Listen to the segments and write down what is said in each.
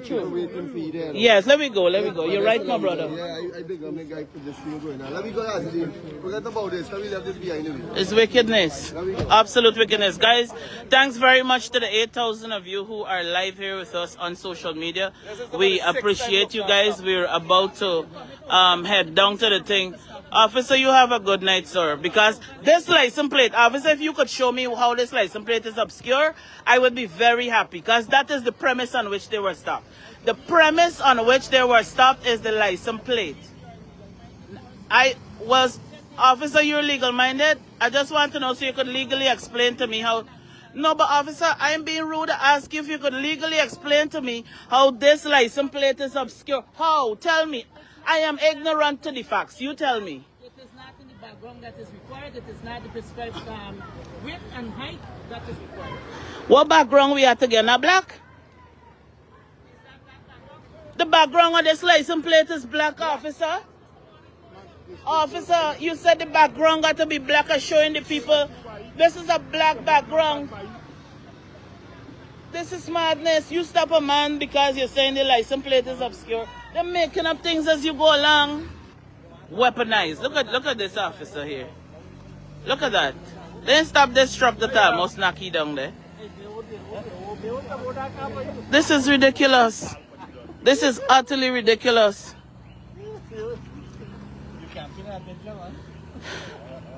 True. Yes, let me go. You're right, my brother. Yeah, I think I'm a guy for this thing going on. Let me go ask you. Forget about this. Let me leave this behind you. It's wickedness. Absolute wickedness. Guys, thanks very much to the 8,000 of you who are live here with us on social media. We appreciate you guys. We're about to head down to the thing. Officer, you have a good night, sir. Because this license plate, officer, if you could show me how this license plate is obscure, I would be very happy. Because that is the premise on which they were stopped. The premise on which they were stopped is the license plate. Officer, you're legal-minded? I just want to know so you could legally explain to me how... No, but officer, I'm being rude to ask you if you could legally explain to me how this license plate is obscure. How? Tell me. I am ignorant to the facts. You tell me. It is not in the background that is required. It is not the prescribed width and height that is required. What background we have to get? Now black? The background of this license plate is black, officer. Officer, you said the background got to be black and showing the people. This is a black background. This is madness. You stop a man because you're saying the license plate is obscure. They're making up things as you go along. Weaponized. Look at this officer here. Look at that. They didn't stop this truck that almost knock you down there. This is ridiculous. This is utterly ridiculous.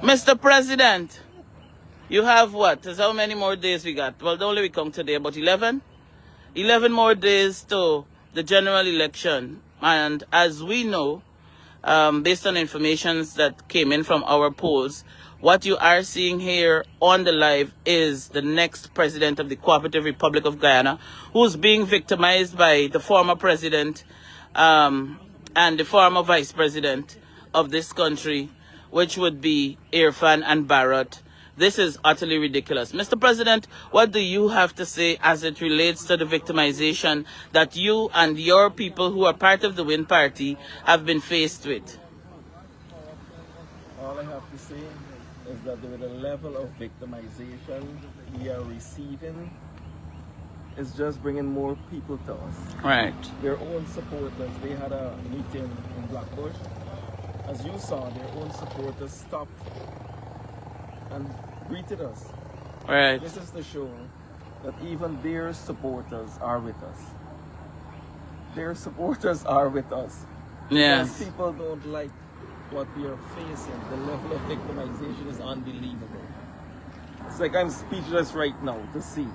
Mr. President, you have what? That's how many more days we got? Well, only we come today, about 11? 11 more days to the general election. And as we know, based on information that came in from our polls, what you are seeing here on the live is the next president of the Cooperative Republic of Guyana, who's being victimized by the former president and the former vice president of this country, which would be Irfan and Barrett. This is utterly ridiculous. Mr. President, what do you have to say as it relates to the victimization that you and your people who are part of the Win Party have been faced with? All I have to say is that the level of victimization we are receiving is just bringing more people to us. Right. Their own supporters, they had a meeting in Blackbush. As you saw, their own supporters stopped and greeted us. Right. This is to show that even their supporters are with us. Their supporters are with us. Yes. Because people don't like what we are facing. The level of victimization is unbelievable. It's like I'm speechless right now to see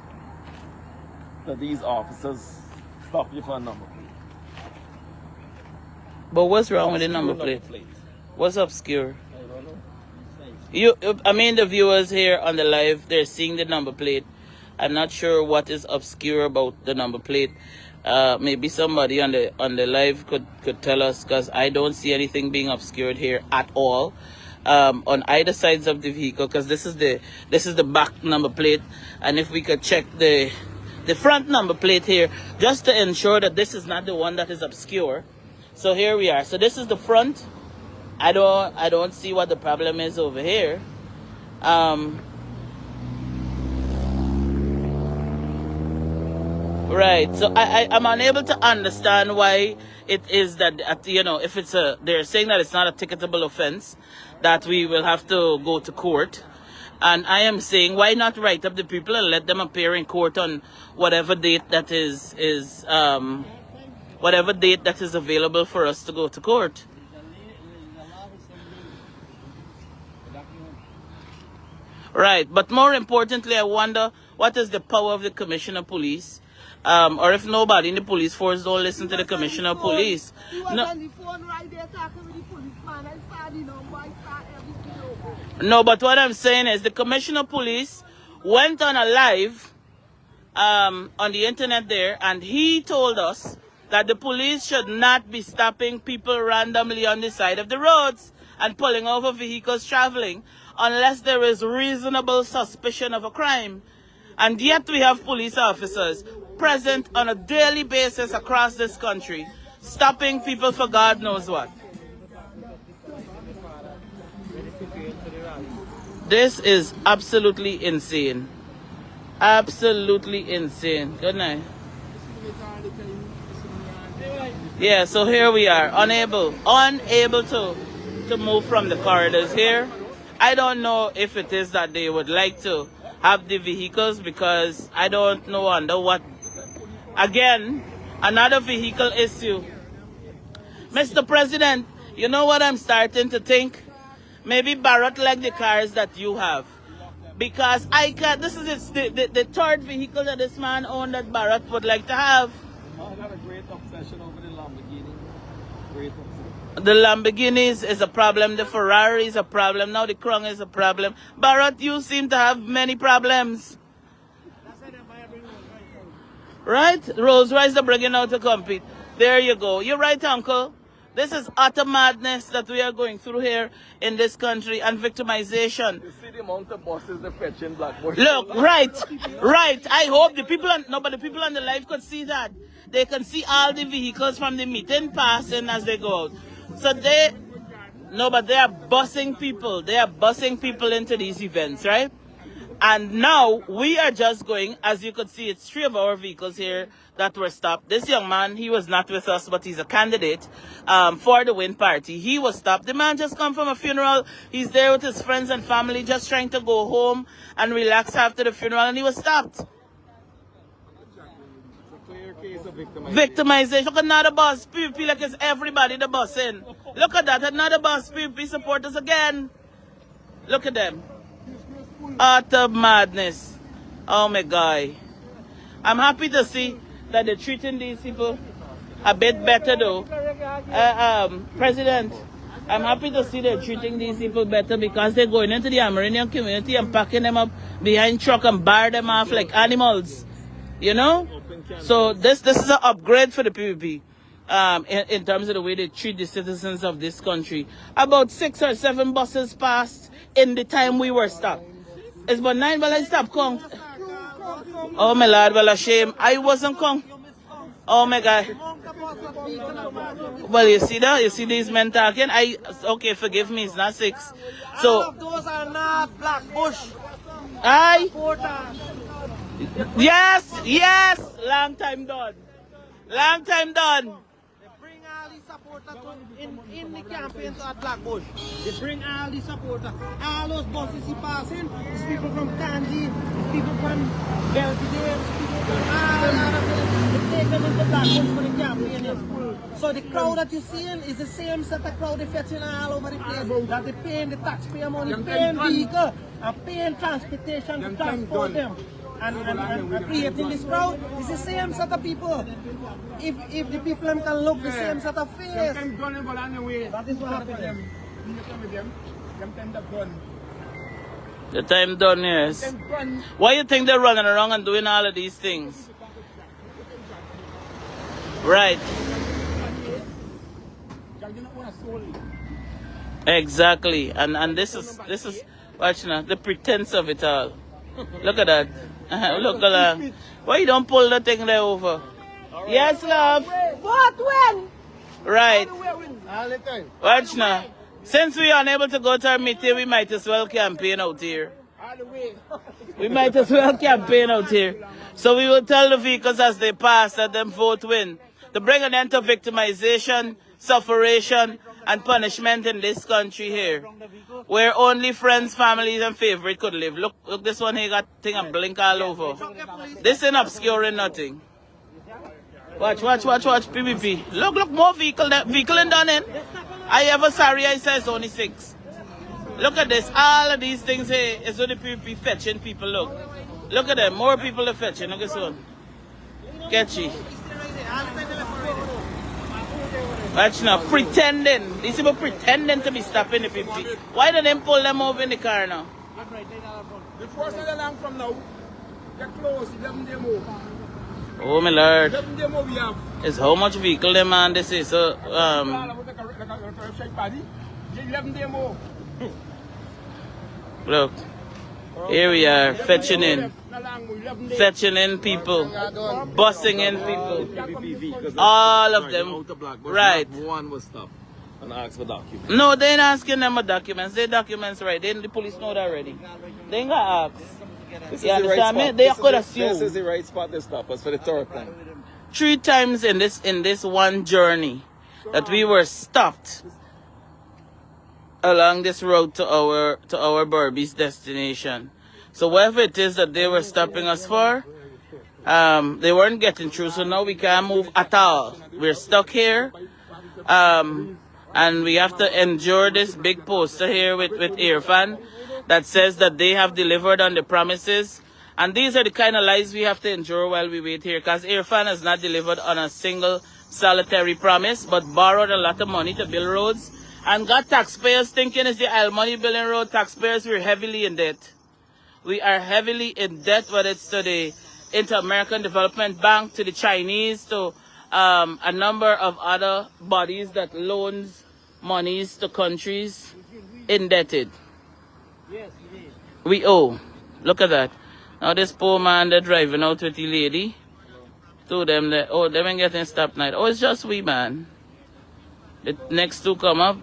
that these officers stop you for a number plate. But what's wrong with the number plate? What's obscure? I don't know. I mean, the viewers here on the live, they're seeing the number plate. I'm not sure what is obscure about the number plate. Maybe somebody on the live could tell us, because I don't see anything being obscured here at all on either sides of the vehicle, because this is the back number plate. And if we could check the front number plate here, just to ensure that this is not the one that is obscure. So here we are. So this is the front. I don't see what the problem is over here. Right. So I'm unable to understand why it is that, you know, if it's they're saying that it's not a ticketable offense, that we will have to go to court. And I am saying, why not write up the people and let them appear in court on whatever date that is whatever date that is available for us to go to court. Right, but more importantly, I wonder what is the power of the Commissioner of Police, or if nobody in the police force don't listen to the Commissioner of Police. No, but what I'm saying is the Commissioner of Police went on a live on the internet there, and he told us that the police should not be stopping people randomly on the side of the roads and pulling over vehicles traveling unless there is reasonable suspicion of a crime. And yet we have police officers present on a daily basis across this country, stopping people for God knows what. This is absolutely insane. Absolutely insane. Good night. Yeah, so here we are, unable to move from the corridors here. I don't know if it is that they would like to have the vehicles because I don't know under what. Again, another vehicle issue. Mr. President, you know what I'm starting to think? Maybe Barrett like the cars that you have. Because I can't, this is the third vehicle that this man owned that Barrett would like to have. I got a great obsession over the Lamborghini. Great obsession. The Lamborghinis is a problem, the Ferrari is a problem, now the Crown is a problem. Barrett, you seem to have many problems. Right? Rolls Royce are bringing out to compete. There you go. You're right, Uncle. This is utter madness that we are going through here in this country and victimization. You see the amount of buses they're fetching Blackboard. Look, right. I hope the people but the people on the live could see that. They can see all the vehicles from the meeting passing as they go out. So but they are busing people. They are busing people into these events, right? And now we are just going, as you could see, it's 3 of our vehicles here that were stopped. This young man, he was not with us, but he's a candidate for the Win Party. He was stopped. The man just come from a funeral. He's there with his friends and family, just trying to go home and relax after the funeral, and he was stopped. Case of victimization. Look at another bus. PvP like it's everybody the bus in. Look at that. Another bus. PvP supporters again. Look at them. Utter madness. Oh my God. I'm happy to see that they're treating these people a bit better though. President, I'm happy to see they're treating these people better because they're going into the Amerindian community and packing them up behind truck and bar them off like animals. You know? So this is an upgrade for the PvP in terms of the way they treat the citizens of this country. About 6 or 7 buses passed in the time we were stopped. It's about 9, but I stopped count. Oh my Lord, well a shame. I wasn't count. Oh my God. Well, you see that? You see these men talking? Okay, forgive me, it's not 6. So all of those are not Black Bush. Yes, long time done. Long time done. They bring all the supporters in the campaign to at Black Bush. They bring all the supporters. All those buses he passing, these people from Kandy, these people from Belvedere, these people from all of them. They take them into Black Bush for the campaign. So the crowd that you're seeing is the same set of crowd they're fetching all over the place. That they're paying the taxpayer money, paying vehicle, and paying transportation to transport them. And creating this crowd is the same set of people. If the people can look the same set of face, that is what happened. The time done, yes. Why you think they're running around and doing all of these things? Right. Exactly. And this is watch now, the pretense of it all. Look at that. Look along. Why you don't pull the thing there over? Yes, love. What when? Right. All the time. Watch now. Since we are unable to go to our meeting, we might as well campaign out here. All the way. We might as well campaign out here. So we will tell the vehicles as they pass that them vote win. To bring an end to victimization, sufferation, and punishment in this country here. Where only friends, families, and favorite could live. Look this one here got thing and blink all over. This ain't obscuring nothing. Watch, PvP. Look, more vehicle in done in. I ever sorry I said it's only 6. Look at this. All of these things here is what the PvP fetching people. Look at them. More people are fetching. Look at this one. Catchy. Watch now. Pretending. These people pretending to be stopping the PvP. Why did they pull them over in the car now? The first of the line from now, they're close, 11 day more. Oh my Lord. 11 day more we have. It's how much vehicle them man this is. So 11 day more. look. Here we are fetching in. Fetching in people. Busing in people. All of them. Right. One was stopped and asked for documents. No, they ain't asking them for documents. Their documents right. The police know that already. They ain't got asked. This You is the right understand me? spot. They This could is assume. This is the right spot to stop us for the third time. 3 times in this one journey that we were stopped along this road to our Berbice destination. So whatever it is that they were stopping us for, they weren't getting through. So now we can't move at all. We're stuck here, and we have to endure this big poster here with Irfan that says that they have delivered on the promises. And these are the kind of lies we have to endure while we wait here, because Irfan has not delivered on a single solitary promise, but borrowed a lot of money to build roads and got taxpayers thinking it's the oil money building road. Taxpayers, we're heavily in debt. We are heavily in debt, whether it's to the Inter-American Development Bank, to the Chinese, to a number of other bodies that loans monies to countries indebted. We owe. Look at that. Now this poor man, they're driving out with the lady. To them, they ain't getting stopped night. Oh, it's just we, man. The next two come up.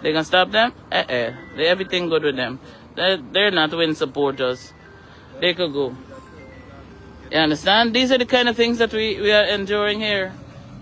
They can stop them? Everything good with them. They're not win supporters. They could go. You understand? These are the kind of things that we are enduring here.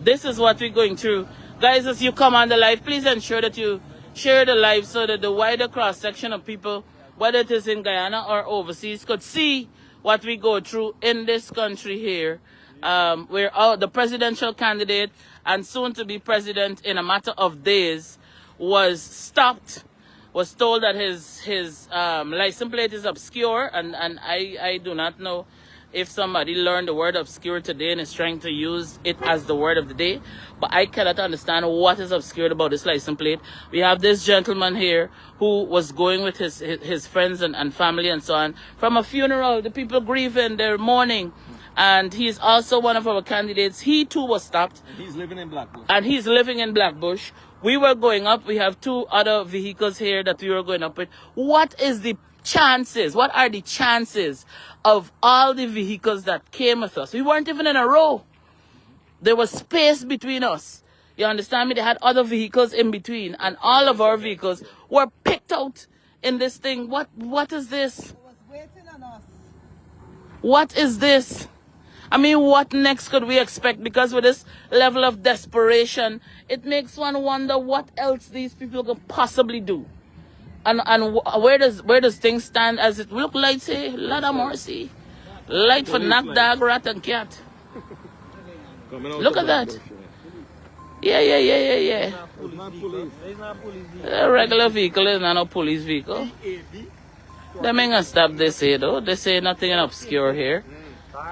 This is what we're going through. Guys, as you come on the live, please ensure that you share the live so that the wider cross-section of people, whether it is in Guyana or overseas, could see what we go through in this country here. Where the presidential candidate and soon to be president in a matter of days was stopped, was told that his license plate is obscure, and I do not know if somebody learned the word obscure today and is trying to use it as the word of the day, but I cannot understand what is obscured about this license plate. We have this gentleman here who was going with his friends and family and so on from a funeral. The people grieving, they're mourning. And he's also one of our candidates. He too was stopped. He's living in Blackbush. And he's living in Blackbush. We were going up. We have 2 other vehicles here that we were going up with. What is the chances? What are the chances of all the vehicles that came with us? We weren't even in a row. There was space between us. You understand me? They had other vehicles in between. And all of our vehicles were picked out in this thing. What is this? It was waiting on us. What is this? I mean, what next could we expect? Because with this level of desperation, it makes one wonder what else these people could possibly do. And where does things stand as it look like, say, lot of mercy. Light for knock, dog, rat, and cat. Look at that. Yeah. A regular vehicle is not a police vehicle. They ain't gonna stop this here, though. They say nothing in obscure here.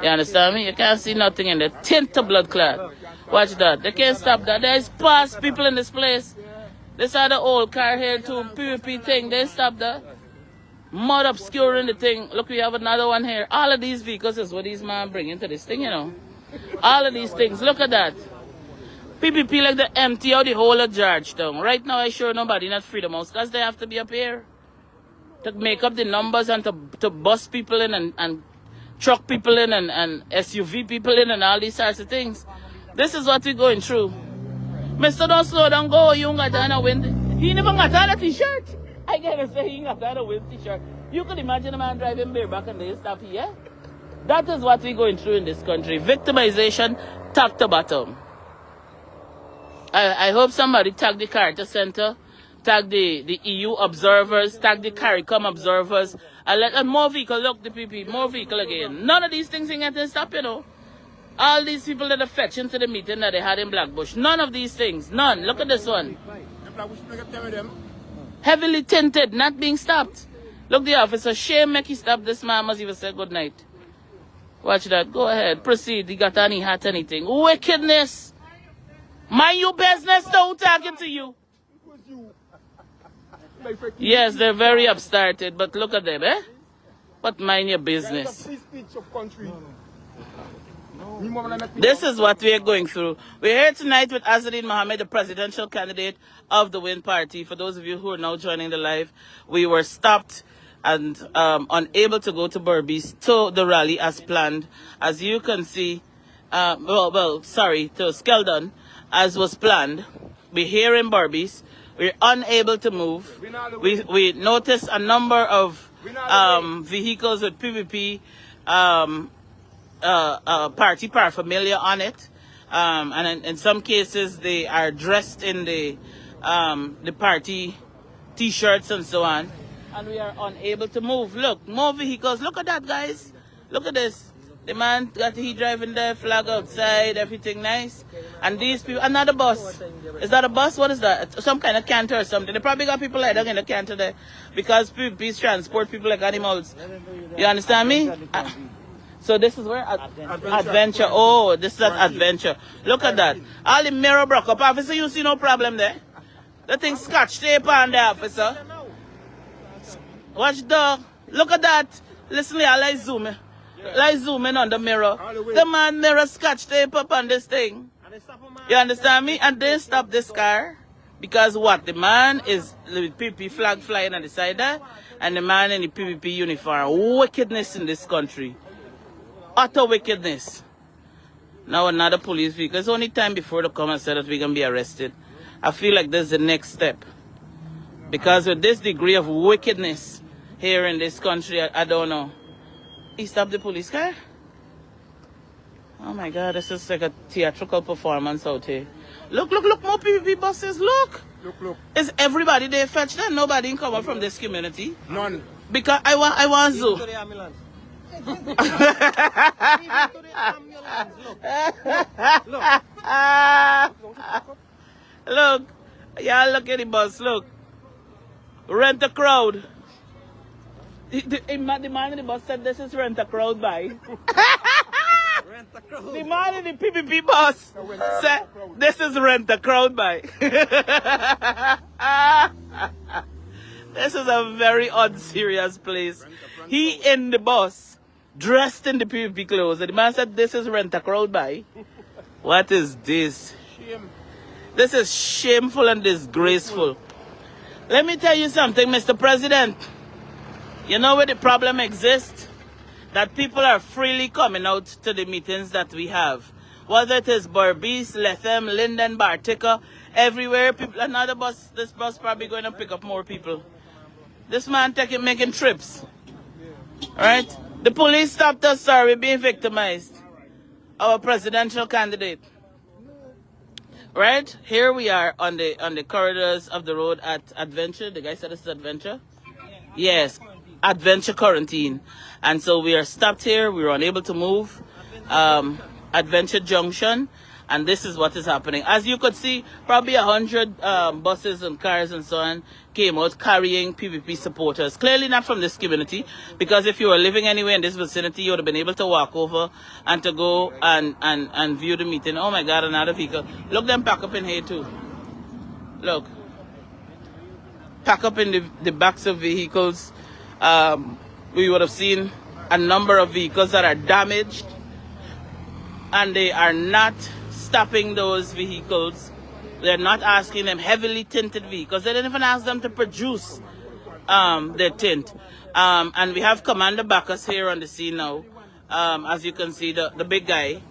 You understand me? You can't see nothing in there. Tint to blood clot. Watch that. They can't stop that. There's past people in this place. This other old car here too. PvP thing. They stop that. Mud obscuring the thing. Look, we have another one here. All of these vehicles is what these man bring into this thing, you know. All of these things. Look at that. PPP like the empty out the whole of Georgetown. Right now I sure nobody not Freedom House because they have to be up here to make up the numbers and to bus people in and truck people in and SUV people in and all these sorts of things. This is what we're going through. Mister, don't slow down, go. You ain't got on a wind. He never got on a t-shirt. I gotta say he ain't got on a wind t-shirt. You can imagine a man driving bareback and they stuff here. That is what we're going through in this country. Victimization, top to bottom. I hope somebody tag the Carter Center, tag the EU observers, tag the CARICOM observers, and let more vehicle, look the PP, more vehicle again. None of these things ain't getting stopped, you know. All these people that are fetching to the meeting that they had in Blackbush, none of these things, none. Look at this one. Heavily tinted, not being stopped. Look, the officer, shame make he stop this man, must even say good night. Watch that, go ahead, proceed. He got any hat, anything. Wickedness. Mind your business, though, talking to you. Yes, they're very upstarted, but look at them, eh? But mind your business. This is what we are going through. We're here tonight with Azadeen Mohammed, the presidential candidate of the WIN party. For those of you who are now joining the live, we were stopped and unable to go to Berbice to the rally as planned. As you can see, to Skeldon, as was planned. We're here in Berbice. We're unable to move. We noticed a number of vehicles with PPP party paraphernalia on it. And in some cases, they are dressed in the party T-shirts and so on. And we are unable to move. Look, more vehicles. Look at that, guys. Look at this. The man got he driving there, flag outside, everything nice. And these people, another bus. Is that a bus? What is that? Some kind of canter or something. They probably got people like that in the canter there because PPPs transport people like animals. You understand me? So this is where Adventure. Oh, this is Adventure. Look at that. All the mirror broke up. Officer, you see no problem there? The thing scotch tape on there, officer. Watch dog. Look at that. Listen, let's zoom in. Let's zoom in on the mirror. The man mirror scotch tape up on this thing. You understand me? And they stop this car because what? The man is with PPP flag flying on the side there, and the man in the PPP uniform. Wickedness in this country. Utter wickedness. Now another police vehicle. It's only time before they come and say that we're going to be arrested. I feel like this is the next step. Because with this degree of wickedness here in this country, I don't know. He stopped the police car? Oh my God, this is like a theatrical performance out here. Look, look, look, more PPP buses, look. Look. Is everybody there fetched them? Nobody in come up from this community? None. Because I want zoo. To the ambulance. Look, y'all look at the bus, look. Rent a crowd. The man in the bus said this is rent a crowd by. The man in the PPP bus said this is rent a crowd by. This is a very unserious place. He in the bus, dressed in the PPP clothes. And the man said this is rent a crowd by. What is this? This is shameful and disgraceful. Let me tell you something, Mr. President. You know where the problem exists? That people are freely coming out to the meetings that we have. Whether it is Berbice, Lethem, Linden, Bartica, everywhere. People, another bus, this bus probably going to pick up more people. This man making trips. Alright? The police stopped us, sir. We're being victimized. Our presidential candidate. Right? Here we are on the corridors of the road at Adventure. The guy said this is Adventure? Yes. Adventure quarantine. And so we are stopped here. We were unable to move. Adventure Junction. And this is what is happening. As you could see, probably 100 buses and cars and so on came out carrying PPP supporters. Clearly not from this community, because if you were living anywhere in this vicinity, you would have been able to walk over and to go and view the meeting. Oh my God, another vehicle. Look, them pack up in here too. Look. Pack up in the backs of vehicles. We would have seen a number of vehicles that are damaged, and they are not stopping those vehicles. They're not asking them, heavily tinted vehicles. They didn't even ask them to produce their tint. And we have Commander Bacchus here on the scene now. As you can see, the big guy.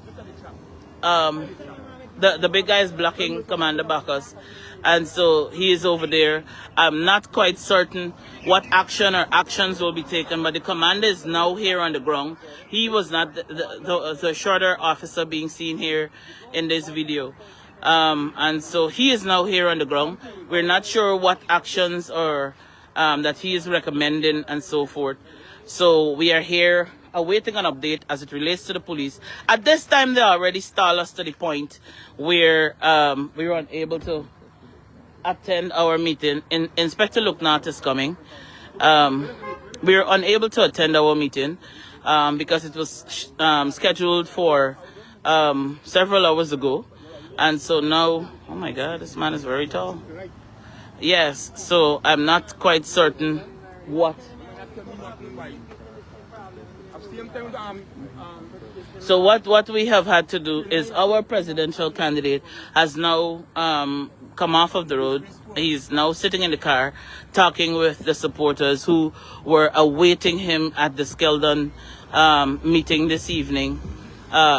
The big guy is blocking Commander Bacchus. And so he is over there. I'm not quite certain what action or actions will be taken, but the commander is now here on the ground. He was not the shorter officer being seen here in this video. And so he is now here on the ground. We're not sure what actions or that he is recommending and so forth. So we are here awaiting an update as it relates to the police. At this time, they already stalled us to the point where we were unable to attend our meeting. Inspector Luknat is coming. We were unable to attend our meeting because it was scheduled for several hours ago. And so now, oh my God, this man is very tall. Yes, so I'm not quite certain what. So what we have had to do is our presidential candidate has now come off of the road. He's now sitting in the car talking with the supporters who were awaiting him at the Skeldon meeting this evening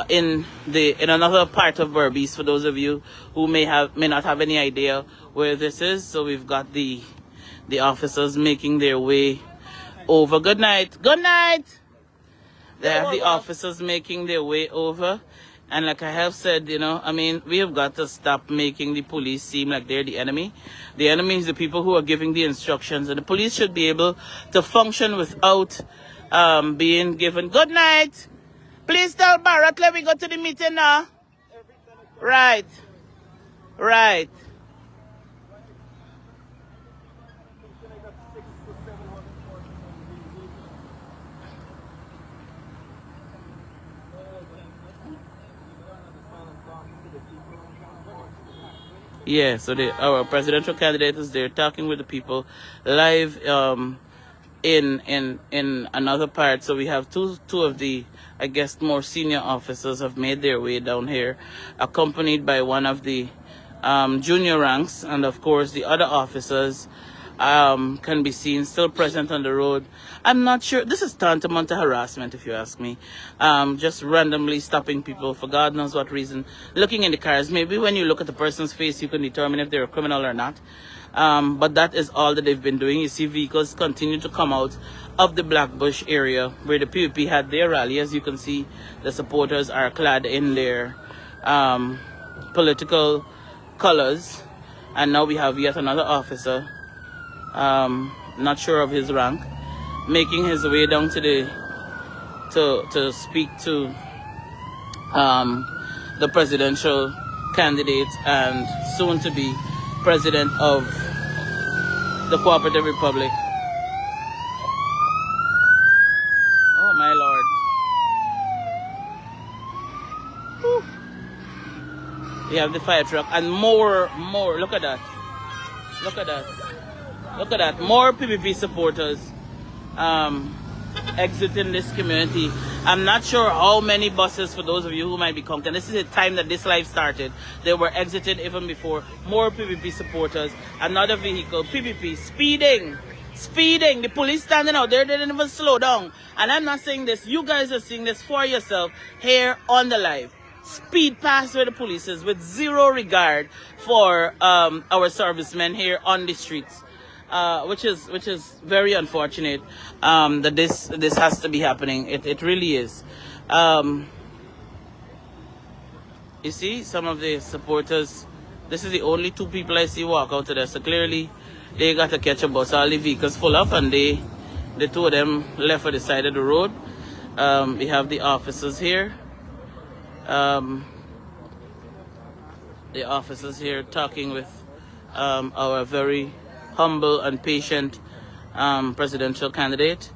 in another part of Berbice, for those of you who may not have any idea where this is. So we've got the officers making their way over. Good night. Good night. They have the officers making their way over. And like I have said, you know, I mean, we have got to stop making the police seem like they're the enemy. The enemy is the people who are giving the instructions. And the police should be able to function without being given. Good night. Please tell Barrett, let me go to the meeting now. Right. Right. Yeah, so our presidential candidate is there talking with the people live in another part. So we have two of the, I guess, more senior officers have made their way down here, accompanied by one of the junior ranks, and of course the other officers can be seen still present on the road. I'm not sure. This is tantamount to harassment, if you ask me. Just randomly stopping people for God knows what reason, looking in the cars. Maybe when you look at the person's face, you can determine if they're a criminal or not. But that is all that they've been doing. You see vehicles continue to come out of the Blackbush area where the PUP had their rally. As you can see, the supporters are clad in their political colors. And now we have yet another officer, not sure of his rank, making his way down to the to speak to the presidential candidate and soon to be president of the Cooperative Republic. Oh my Lord. Whew. We have the fire truck and more. Look at that. Look at that. Look at that. More PPP supporters exiting this community. I'm not sure how many buses, for those of you who might be counting. This is the time that this live started. They were exited even before. More PPP supporters. Another vehicle. PPP speeding. Speeding. The police standing out there. They didn't even slow down. And I'm not saying this. You guys are seeing this for yourself here on the live. Speed past where the police is with zero regard for our servicemen here on the streets. Which is very unfortunate that this has to be happening. It really is. You see, some of the supporters, this is the only two people I see walk out of there. So clearly, they got to catch a bus. All the vehicles full up, and the two of them left for the side of the road. We have the officers here. The officers here talking with our very humble and patient presidential candidate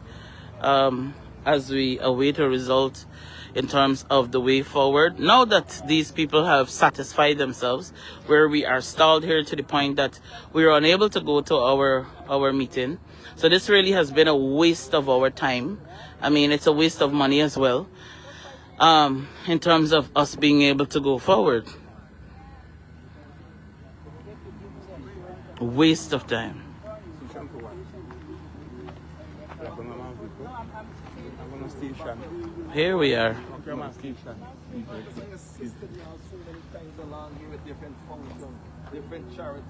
as we await a result in terms of the way forward. Now that these people have satisfied themselves, where we are stalled here to the point that we are unable to go to our meeting. So this really has been a waste of our time. I mean, it's a waste of money as well, in terms of us being able to go forward. Waste of time. Here we are. So many times along here with different functions, different charities.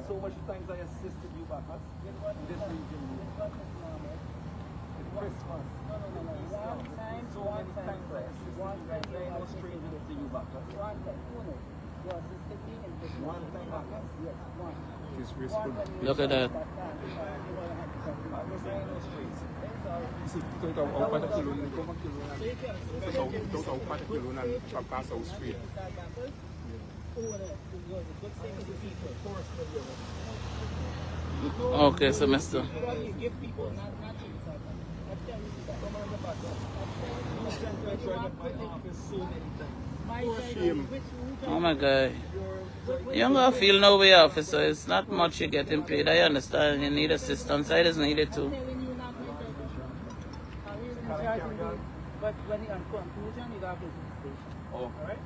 So much times I assisted you back in this region. It's Christmas. So many times I assisted you guys. I am no stranger to you back. One time back. Look at that. Okay, so Mr. Oh my God. You don't gotta feel no way, officer. It's not much you're getting paid. I understand you need assistance. I just need it too. But when you're on conclusion, you got to station. Oh. Alright?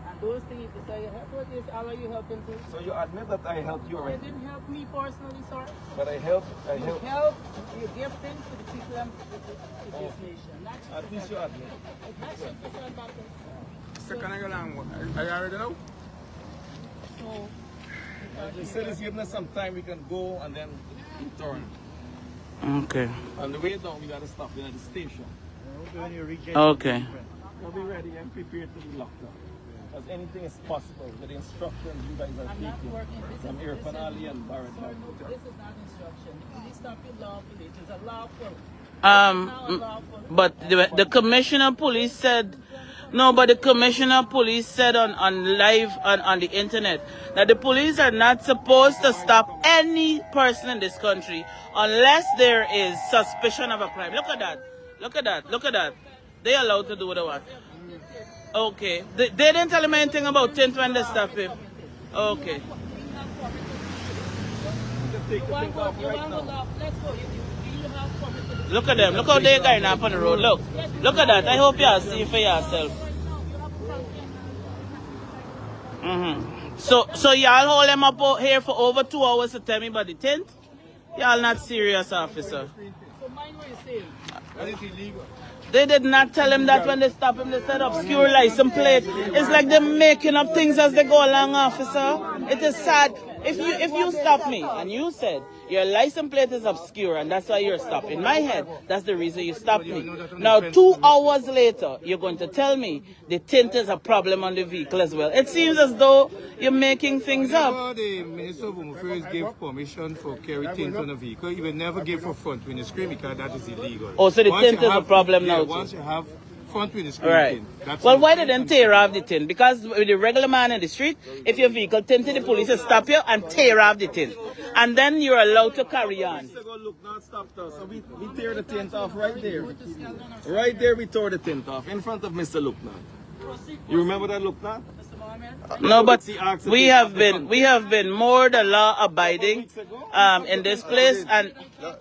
And those things you say you help with this, how are you helping too? So you admit that I helped you You already? didn't help me personally, sir. But I helped. You help, you give things to the people of this nation. At least you admit. That's just about it. So can I go down? Are you already know? So, He said he's giving us some time. We can go and then return. Okay. On the way down, we gotta stop in at the station. Okay. We'll be ready and prepared to be locked down. As anything is possible with the instructions you guys are taking from Irfan Ali and Barrett. This is not instruction. Please stop it lawfully. It is a lawful. But the commissioner of police said, no, but the commissioner of police said on live on the internet that the police are not supposed to stop any person in this country unless there is suspicion of a crime. Look at that. Look at that. Look at that. They allowed to do what they want. Okay. They didn't tell him anything about tint when they stopped him. Okay. Look at them. Look how they going up on the road. Look. Look at that. I hope you are seeing for yourself. So y'all hold them up out here for over 2 hours to tell me about the tint? Y'all not serious, officer. So mind what you're saying. That is illegal. They did not tell him that when they stopped him. They said obscure license plate. It's like they're making up things as they go along, officer. It is sad. If you stop me and you said your license plate is obscure and that's why you're stopped, in my head, that's the reason you stopped me. Now, 2 hours later, you're going to tell me the tint is a problem on the vehicle as well. It seems as though you're making things up. The Minister of Home Affairs gave permission for carry tint on a vehicle. He will never give for front windscreen because that is illegal. Oh, so the tint is a problem now too. Once you have front windscreen right. tint, that's well, why didn't tear off the tint? Because with the regular man in the street, if your vehicle tinted, the police will stop you and tear off the tint. And then you're allowed to carry on. Look, not stopped us. So we tear the tint off right there. Right there we tore the tint off in front of Mr. Lukman. You remember that, Lukman? No, but we have been more than law abiding in this place, and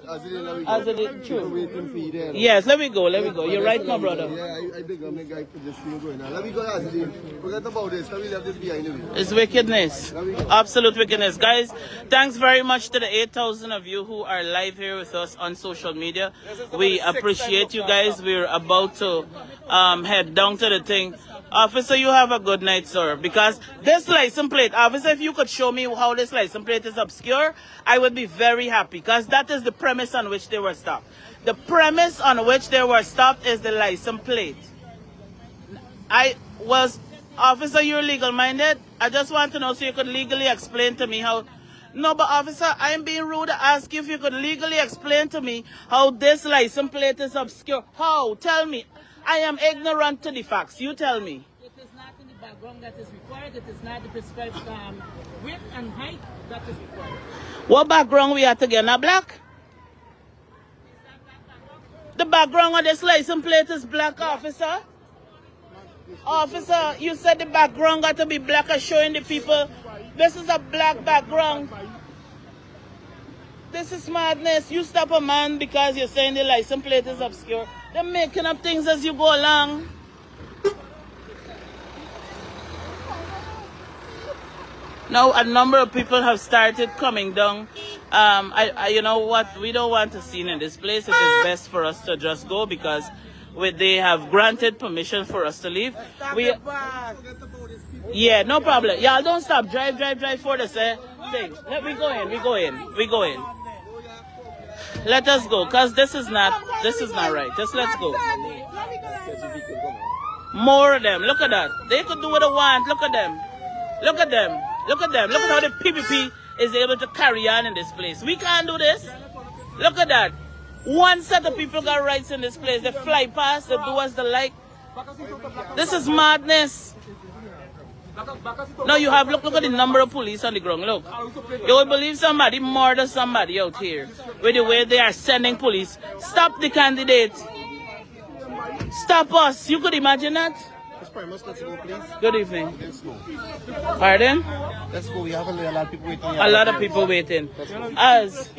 as it is true. Yes, let me go. You're right, my brother. Yeah, I think I'm a guy for this thing going on. Let me go, Azadin. Forget about this. Let me leave this behind you. It's wickedness. Absolute wickedness. Guys, thanks very much to the 8,000 of you who are live here with us on social media. We appreciate you guys. We're about to head down to the thing. Officer, you have a good night, sir. Because this license plate, officer, if you could show me how this license plate is obscure, I would be very happy. Because that is the premise on which they were stopped. The premise on which they were stopped is the license plate. Officer, you're legal-minded. I just want to know so you could legally explain to me how... No, but officer, I am being rude to ask you if you could legally explain to me how this license plate is obscure. How? Tell me. I am ignorant to the facts. You tell me. It is not in the background that is required. It is not the prescribed width and height that is required. What background we have to get? Not black? The background of this license plate is black, officer. Officer, you said the background got to be black, showing the people this is a black background. This is madness. You stop a man because you're saying the license plate is obscure. They're making up things as you go along. Now a number of people have started coming down. You know what? We don't want a scene in this place. It is best for us to just go because they have granted permission for us to leave. Yeah, no problem. Y'all don't stop. Drive for the thing. We go in. Let us go, cause this is not right. Just let's go. More of them. Look at that. They could do what they want. Look at them. Look at how the PPP is able to carry on in this place. We can't do this. Look at that. One set of people got rights in this place. They fly past, they do as they like. This is madness. Now you have, look at the number of police on the ground. Look. You would believe somebody murder somebody out here with the way they are sending police. Stop the candidate. Stop us. You could imagine that? Let's go, please. Good evening. Let's go. Pardon? Let's go. We have a lot of people waiting. A lot of people waiting. As